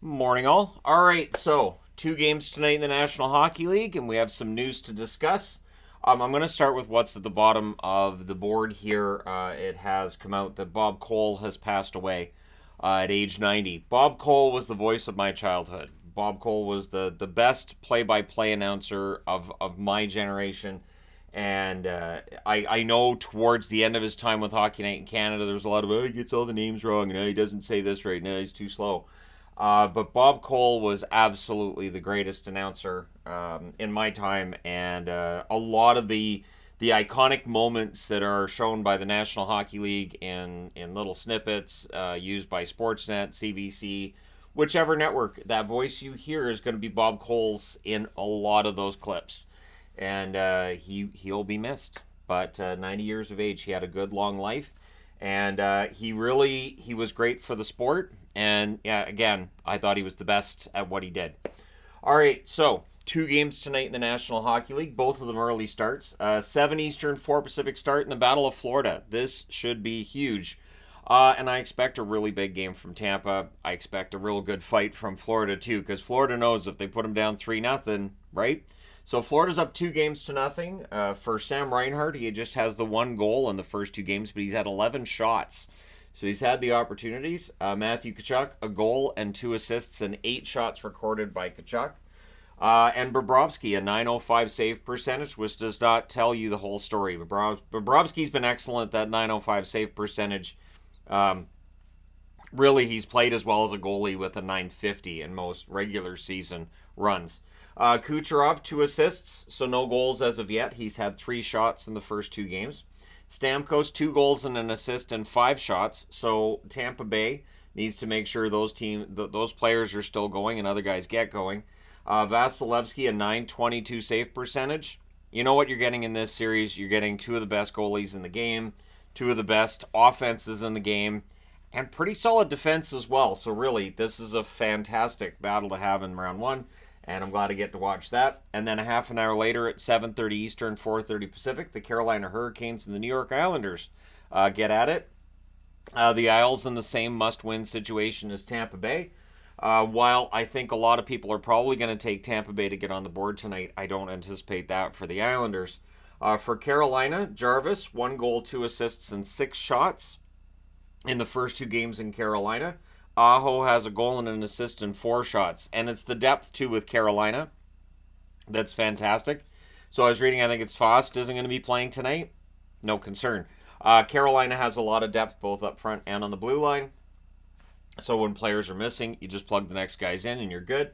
Morning, all. All right, so two games tonight in the National Hockey League, and we have some news to discuss. I'm going to start with what's at the bottom of the board here. It has come out that Bob Cole has passed away at age 90. Bob Cole was the voice of my childhood. Bob Cole was the best play by play announcer of my generation. And I know towards the end of his time with Hockey Night in Canada, there was a lot of, he gets all the names wrong, and he doesn't say this right, now he's too slow. But Bob Cole was absolutely the greatest announcer in my time, and a lot of the iconic moments that are shown by the National Hockey League in little snippets used by Sportsnet, CBC, whichever network, that voice you hear is going to be Bob Cole's in a lot of those clips, and he'll be missed. But 90 years of age, he had a good long life, and he was great for the sport. And yeah, again, I thought he was the best at what he did. All right, so two games tonight in the National Hockey League, both of them early starts. 7 Eastern, 4 Pacific start in the Battle of Florida. This should be huge. And I expect a really big game from Tampa. I expect a real good fight from Florida, too, because Florida knows if they put them down 3-0, right? So Florida's up 2-0. For Sam Reinhart, he just has the one goal in the first two games, but he's had 11 shots. So he's had the opportunities. Matthew Tkachuk, a goal and 2 assists and 8 shots recorded by Tkachuk. And Bobrovsky, a 905 save percentage, which does not tell you the whole story. Bobrovsky's been excellent at that 905 save percentage. Really, he's played as well as a goalie with a 950 in most regular season runs. Kucherov, 2 assists, so no goals as of yet. He's had 3 shots in the first 2 games. Stamkos, 2 goals and an assist and 5 shots. So Tampa Bay needs to make sure those players are still going and other guys get going. Vasilevsky, a 922 save percentage. You know what you're getting in this series. You're getting 2 of the best goalies in the game, 2 of the best offenses in the game, and pretty solid defense as well. So really, this is a fantastic battle to have in round 1. And I'm glad I get to watch that. And then a half an hour later at 7:30 Eastern, 4:30 Pacific, the Carolina Hurricanes and the New York Islanders get at it. The Isles in the same must-win situation as Tampa Bay. While I think a lot of people are probably going to take Tampa Bay to get on the board tonight, I don't anticipate that for the Islanders. For Carolina, Jarvis, 1 goal, 2 assists, and 6 shots in the first 2 games in Carolina. Aho has a goal and an assist and 4 shots. And it's the depth, too, with Carolina. That's fantastic. So I was reading, I think it's Fost isn't going to be playing tonight. No concern. Carolina has a lot of depth both up front and on the blue line. So when players are missing, you just plug the next guys in and you're good.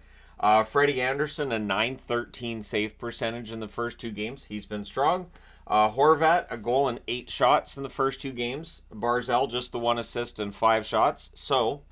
Freddie Anderson, a 913 save percentage in the first 2 games. He's been strong. Horvat, a goal and 8 shots in the first 2 games. Barzell, just the 1 assist and 5 shots. So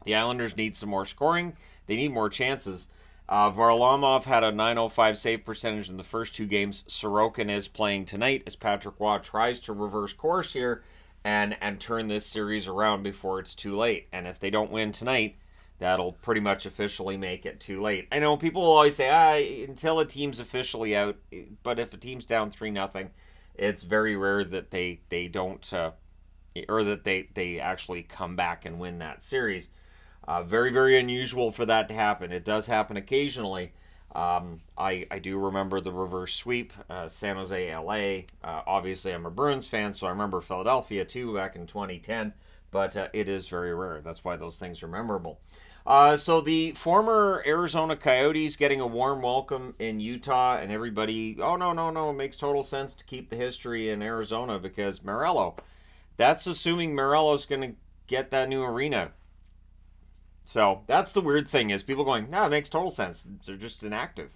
the Islanders need some more scoring. They need more chances. Varlamov had a 905 save percentage in the first 2 games. Sorokin is playing tonight as Patrick Waugh tries to reverse course here and turn this series around before it's too late. And if they don't win tonight, that'll pretty much officially make it too late. I know people will always say, until a team's officially out, but if a team's down 3-0, it's very rare that they don't, or that they actually come back and win that series. Very, very unusual for that to happen. It does happen occasionally. I do remember the reverse sweep, San Jose, LA. Obviously, I'm a Bruins fan, so I remember Philadelphia too back in 2010. But it is very rare. That's why those things are memorable. So the former Arizona Coyotes getting a warm welcome in Utah, and everybody, oh no, it makes total sense to keep the history in Arizona because Morello. That's assuming Morello's going to get that new arena. So that's the weird thing is people going, no, it makes total sense. They're just inactive.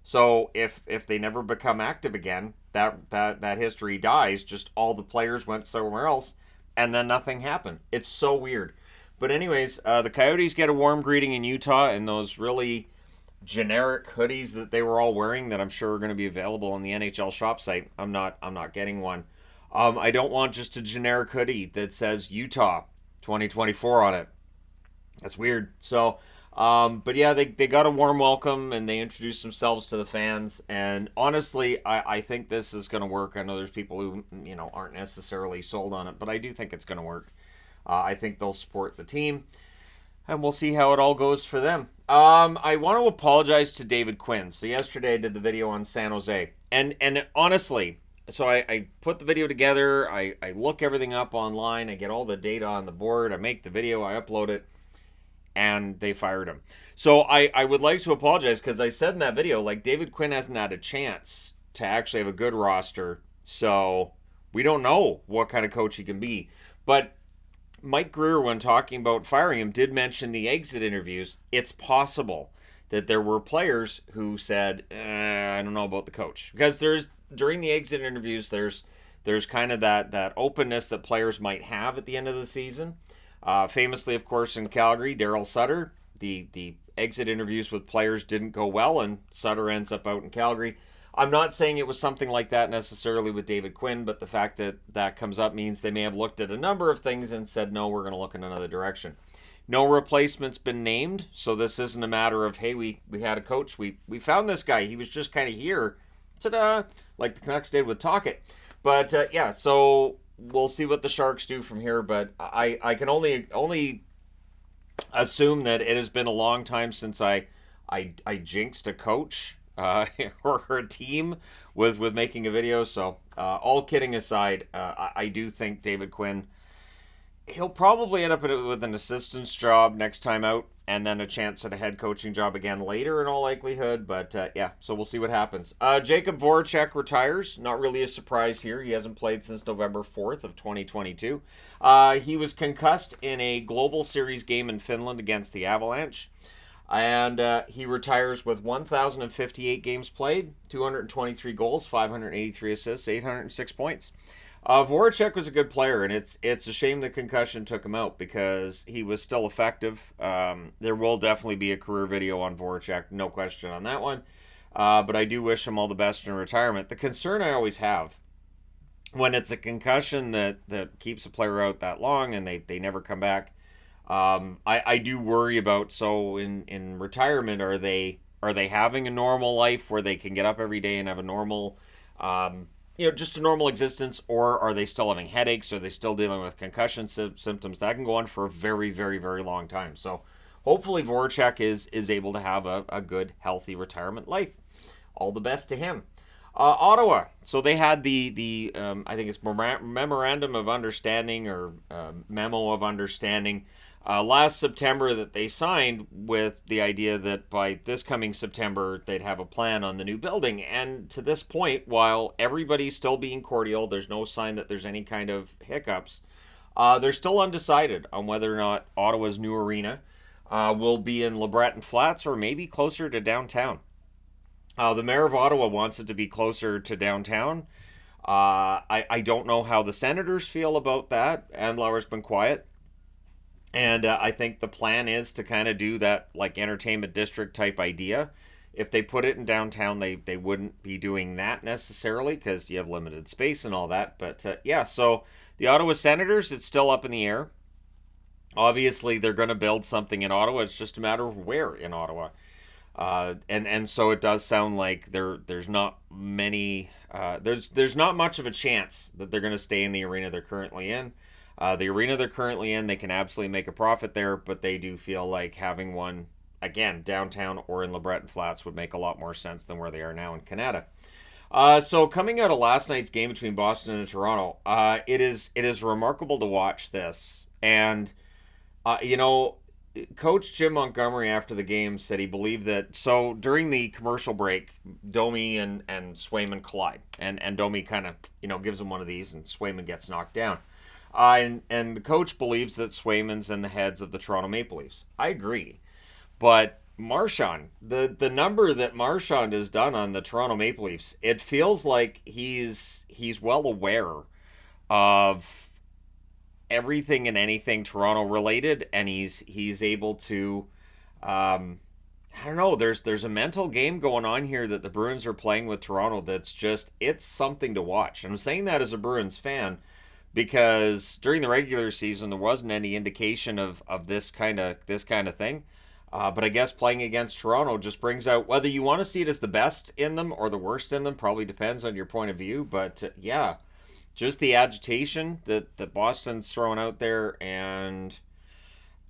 So if they never become active again, that history dies. Just all the players went somewhere else, and then nothing happened. It's so weird. But anyways, the Coyotes get a warm greeting in Utah in those really generic hoodies that they were all wearing that I'm sure are going to be available on the NHL shop site. I'm not getting one. I don't want just a generic hoodie that says Utah 2024 on it. That's weird. So, but yeah, they got a warm welcome and they introduced themselves to the fans. And honestly, I think this is going to work. I know there's people who, aren't necessarily sold on it, but I do think it's going to work. I think they'll support the team. And we'll see how it all goes for them. I want to apologize to David Quinn. So yesterday I did the video on San Jose. And honestly, so I put the video together, I look everything up online, I get all the data on the board, I make the video, I upload it, and they fired him. So I would like to apologize because I said in that video, like, David Quinn hasn't had a chance to actually have a good roster. So we don't know what kind of coach he can be. But Mike Greer, when talking about firing him, did mention the exit interviews. It's possible that there were players who said, I don't know about the coach. Because during the exit interviews, there's kind of that openness that players might have at the end of the season. Famously, of course, in Calgary, Daryl Sutter, the exit interviews with players didn't go well, and Sutter ends up out in Calgary. I'm not saying it was something like that necessarily with David Quinn, but the fact that that comes up means they may have looked at a number of things and said, no, we're going to look in another direction. No replacement's been named, so this isn't a matter of, hey, we had a coach, we found this guy, he was just kind of here, ta-da, like the Canucks did with Tocchet. But yeah, so we'll see what the Sharks do from here, but I can only assume that it has been a long time since I jinxed a coach or a team with making a video. So all kidding aside, I do think David Quinn, he'll probably end up with an assistant's job next time out, and then a chance at a head coaching job again later in all likelihood. But yeah, so we'll see what happens. Jacob Voracek retires. Not really a surprise here. He hasn't played since November 4th of 2022. He was concussed in a Global Series game in Finland against the Avalanche. And he retires with 1,058 games played, 223 goals, 583 assists, 806 points. Voracek was a good player, and it's a shame the concussion took him out because he was still effective. There will definitely be a career video on Voracek, no question on that one. But I do wish him all the best in retirement. The concern I always have when it's a concussion that keeps a player out that long and they never come back, I do worry about, so in retirement, are they having a normal life where they can get up every day and have a normal, just a normal existence, or are they still having headaches? Are they still dealing with concussion symptoms? That can go on for a very, very, very long time. So hopefully Voracek is able to have a good, healthy retirement life. All the best to him. Ottawa. So they had the I think it's memorandum of understanding or memo of understanding last September that they signed with the idea that by this coming September they'd have a plan on the new building. And to this point, while everybody's still being cordial, there's no sign that there's any kind of hiccups. They're still undecided on whether or not Ottawa's new arena will be in LeBreton Flats or maybe closer to downtown. The mayor of Ottawa wants it to be closer to downtown. I don't know how the Senators feel about that. Andlauer's been quiet. And I think the plan is to kind of do that like entertainment district type idea. If they put it in downtown, they wouldn't be doing that necessarily because you have limited space and all that. But yeah, so the Ottawa Senators, it's still up in the air. Obviously, they're going to build something in Ottawa. It's just a matter of where in Ottawa. And so it does sound like there's not many there's not much of a chance that they're going to stay in the arena they're currently in. The arena they're currently in, they can absolutely make a profit there, but they do feel like having one again downtown or in LeBreton Flats would make a lot more sense than where they are now in Canada. So coming out of last night's game between Boston and Toronto, it is remarkable to watch this. And Coach Jim Montgomery after the game said he believed that, so during the commercial break, Domi and Swayman collide. And Domi kind of, gives him one of these and Swayman gets knocked down. And the coach believes that Swayman's in the heads of the Toronto Maple Leafs. I agree. But Marchand, the number that Marchand has done on the Toronto Maple Leafs, it feels like he's well aware of everything and anything Toronto related, and he's able to I don't know, there's a mental game going on here that the Bruins are playing with Toronto that's just, it's something to watch. And I'm saying that as a Bruins fan because during the regular season there wasn't any indication of this kind of thing. But I guess playing against Toronto just brings out, whether you want to see it as the best in them or the worst in them, probably depends on your point of view. But yeah, just the agitation that Boston's throwing out there, and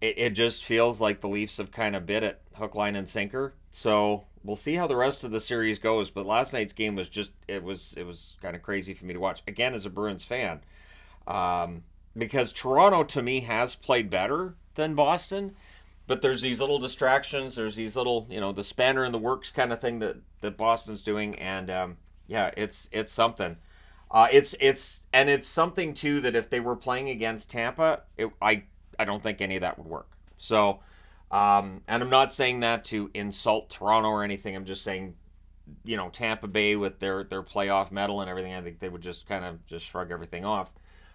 it just feels like the Leafs have kind of bit it hook, line, and sinker. So we'll see how the rest of the series goes. But last night's game was just it was kind of crazy for me to watch. Again, as a Bruins fan, because Toronto to me has played better than Boston. But there's these little distractions. There's these little, the spanner in the works kind of thing that Boston's doing, and yeah, it's something. It's something too that if they were playing against Tampa, I don't think any of that would work. So, and I'm not saying that to insult Toronto or anything. I'm just saying, Tampa Bay with their playoff medal and everything, I think they would just kind of just shrug everything off.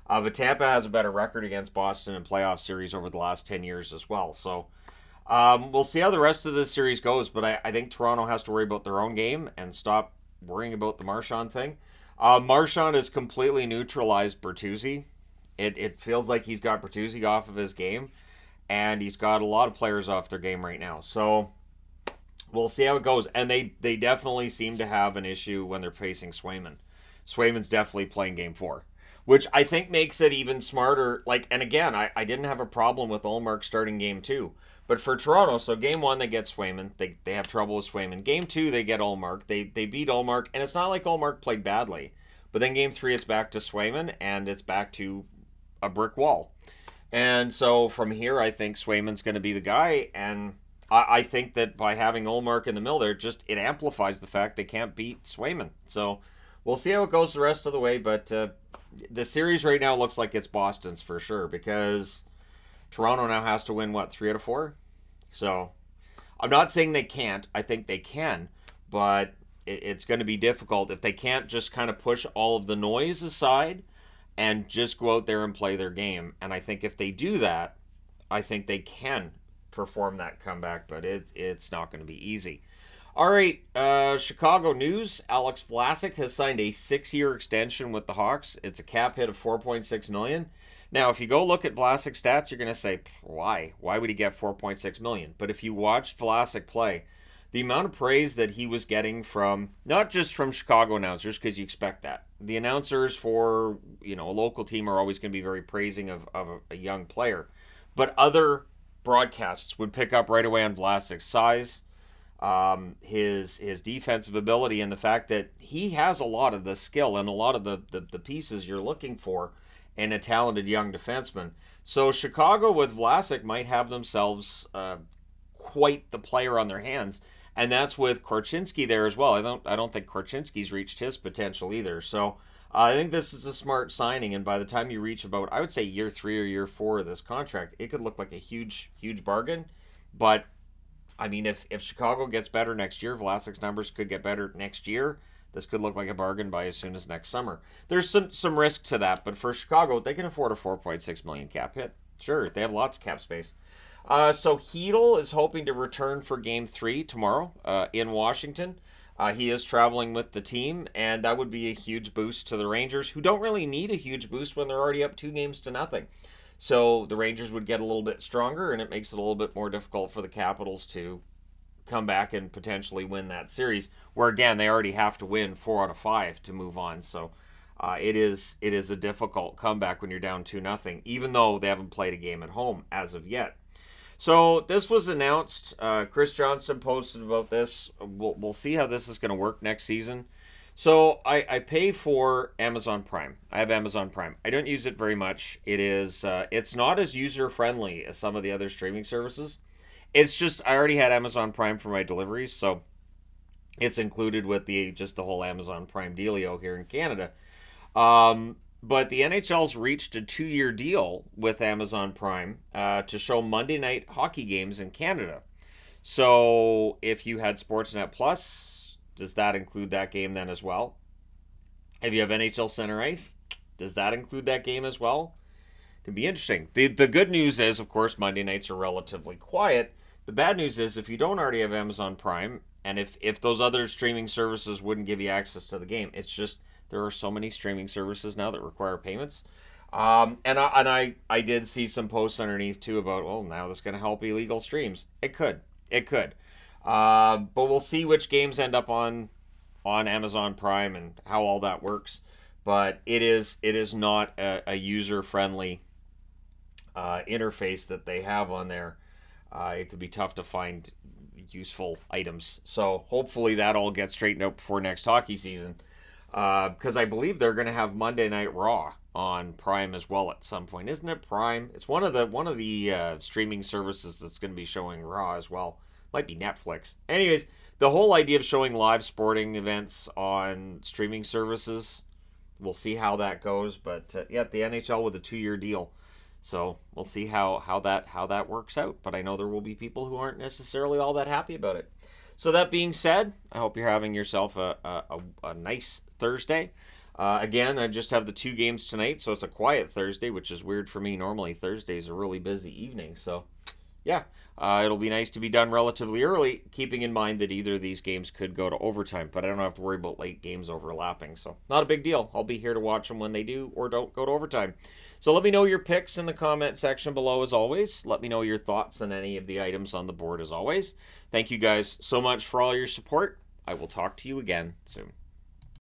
But Tampa has a better record against Boston in playoff series over the last 10 years as well. So we'll see how the rest of this series goes. But I think Toronto has to worry about their own game and stop worrying about the Marchand thing. Marchand has completely neutralized Bertuzzi. It feels like he's got Bertuzzi off of his game, and he's got a lot of players off their game right now. So we'll see how it goes. And they definitely seem to have an issue when they're facing Swayman. Swayman's definitely playing game 4, which I think makes it even smarter. And again, I didn't have a problem with Ullmark starting game 2. But for Toronto, so game 1, they get Swayman. They have trouble with Swayman. Game 2, they get Ullmark. They beat Ullmark, and it's not like Ullmark played badly. But then game 3, it's back to Swayman, and it's back to a brick wall. And so from here, I think Swayman's going to be the guy, and I think that by having Ullmark in the middle there, it amplifies the fact they can't beat Swayman. So we'll see how it goes the rest of the way, but the series right now looks like it's Boston's for sure, because Toronto now has to win, 3 out of 4? So I'm not saying they can't. I think they can, but it's going to be difficult if they can't just kind of push all of the noise aside and just go out there and play their game. And I think if they do that, I think they can perform that comeback, but it's not going to be easy. All right, Chicago news. Alex Vlasic has signed a 6-year extension with the Hawks. It's a cap hit of $4.6 million. Now, if you go look at Vlasic's stats, you're going to say, why? Why would he get $4.6 million? But if you watched Vlasic play, the amount of praise that he was getting from, not just from Chicago announcers, because you expect that. The announcers for, a local team are always going to be very praising of a young player. But other broadcasts would pick up right away on Vlasic's size, his defensive ability, and the fact that he has a lot of the skill and a lot of the pieces you're looking for in a talented young defenseman. So Chicago with Vlasic might have themselves quite the player on their hands, and that's with Korchinski there as well. I don't think Korchinski's reached his potential either. So I think this is a smart signing, and by the time you reach about, I would say, year 3 or year 4 of this contract, it could look like a huge bargain. But I mean, if Chicago gets better next year, Vlasic's numbers could get better next year. This could look like a bargain by as soon as next summer. There's some risk to that, but for Chicago, they can afford a $4.6 million cap hit. Sure, they have lots of cap space. So Hedl is hoping to return for Game 3 tomorrow in Washington. He is traveling with the team, and that would be a huge boost to the Rangers, who don't really need a huge boost when they're already up 2-0. So the Rangers would get a little bit stronger, and it makes it a little bit more difficult for the Capitals to come back and potentially win that series, where again they already have to win 4 out of 5 to move on. So it is a difficult comeback when you're down 2-0, even though they haven't played a game at home as of yet. So this was announced. Chris Johnston posted about this. We'll see how this is going to work next season. So I pay for Amazon Prime. I have Amazon Prime. I don't use it very much. It's not as user friendly as some of the other streaming services. It's just I already had Amazon Prime for my deliveries, so it's included with the whole Amazon Prime dealio here in Canada. But the NHL's reached a 2-year deal with Amazon Prime to show Monday night hockey games in Canada. So if you had Sportsnet Plus, does that include that game then as well? If you have NHL Center Ice, does that include that game as well? It can be interesting. The good news is, of course, Monday nights are relatively quiet. The bad news is if you don't already have Amazon Prime, and if those other streaming services wouldn't give you access to the game, it's just there are so many streaming services now that require payments. And I did see some posts underneath too about, well, now this is going to help illegal streams. It could. But we'll see which games end up on Amazon Prime and how all that works. But it is not a user friendly interface that they have on there, it could be tough to find useful items. So hopefully that all gets straightened out before next hockey season. Because I believe they're going to have Monday Night Raw on Prime as well at some point, isn't it? Prime. It's one of the streaming services that's going to be showing Raw as well. Might be Netflix. Anyways, the whole idea of showing live sporting events on streaming services, we'll see how that goes. But yeah, the NHL with a 2-year deal. So we'll see how that works out. But I know there will be people who aren't necessarily all that happy about it. So that being said, I hope you're having yourself a nice Thursday. Again, I just have the 2 games tonight, so it's a quiet Thursday, which is weird for me. Normally Thursdays are really busy evenings. So yeah, it'll be nice to be done relatively early, keeping in mind that either of these games could go to overtime, but I don't have to worry about late games overlapping, so not a big deal. I'll be here to watch them when they do or don't go to overtime. So let me know your picks in the comment section below as always. Let me know your thoughts on any of the items on the board as always. Thank you guys so much for all your support. I will talk to you again soon.